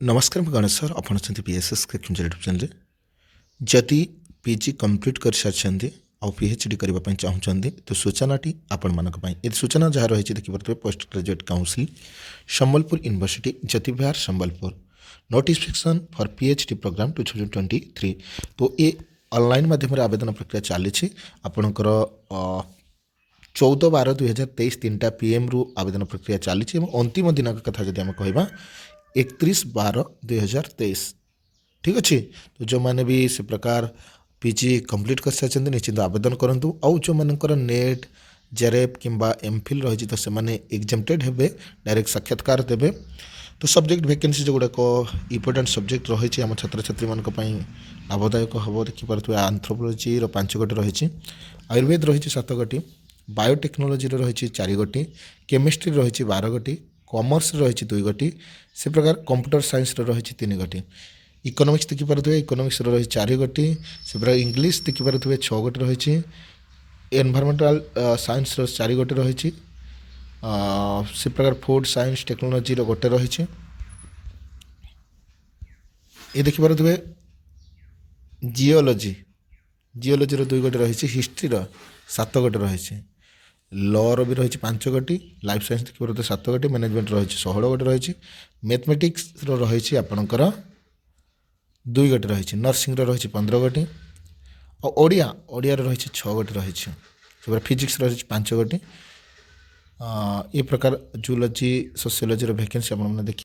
नमस्कार मैं गणेश सर आपण पीएसएस यूट्यूब चैनल जदि पीजी कंप्लीट कर सारी आउ पीएचडी करने चाहते तो सूचनाटी आपण मानक ये सूचना जहाँ रही देखिए post graduate council Sambalpur university Jyoti Vihar Sambalpur notification for PhD program 2023 तो ये ऑनलाइन माध्यम आवेदन प्रक्रिया चली आपणकर 14/12/2023 3टा PM रु आवेदन प्रक्रिया चली अंतिम दिनांक कथा जब आम कह 31/12/2023 ठीक अच्छे। तो जो मैंने भी से प्रकार पीजी कंप्लीट कर सारी निश्चित आवेदन करूँ आउ जो मानकर नेट जेरेप किंबा एमफिल रही तो से एग्जामटेड हे डायरेक्ट साक्षात्कार देवे। तो सब्जेक्ट वैकेंसी जो गुड़ाक इम्पोर्टाट सब्जेक्ट रही आम छात्र छात्री मानी लाभदायक हम देखिपे आंथ्रोपोलोजी 5 गोटी रही, आयुर्वेद रही 7 गोटी, बायोटेक्नोलोजी रही 4 गोटी, केमिस्ट्री रही 12 गोटी, कॉमर्स रही 2 गोटी, से प्रकार कंप्यूटर साइंस रही 3 गोटी, इकोनॉमिक्स देखिपे इकोनॉमिक्स रही 4 गोटी, से प्रकार इंग्लिश देखिपे 6 गोटी रही, एनवायरमेंटल साइंस 4 गोटी रही, से प्रकार फूड साइंस टेक्नोलोजी गोटे रही, ये देखिपे जियोलॉजी 2 गोटी रही, हिस्ट्री 7 गोटी रही, लॉ भी रही 5 गोटी, लाइफ साइंस देखिए 7 गोटी, मैनेजमेंट रही 16 गोटी रही, मैथमेटिक्स रही आपणकर 2 गोटी रही, नर्सिंग रही 15 गोटी और ओडिया रही 6 गोटी रही, फिजिक्स रही 5 गोटी। ये प्रकार जूलॉजी सोशियोलॉजी वैकेंसी आप देखिए।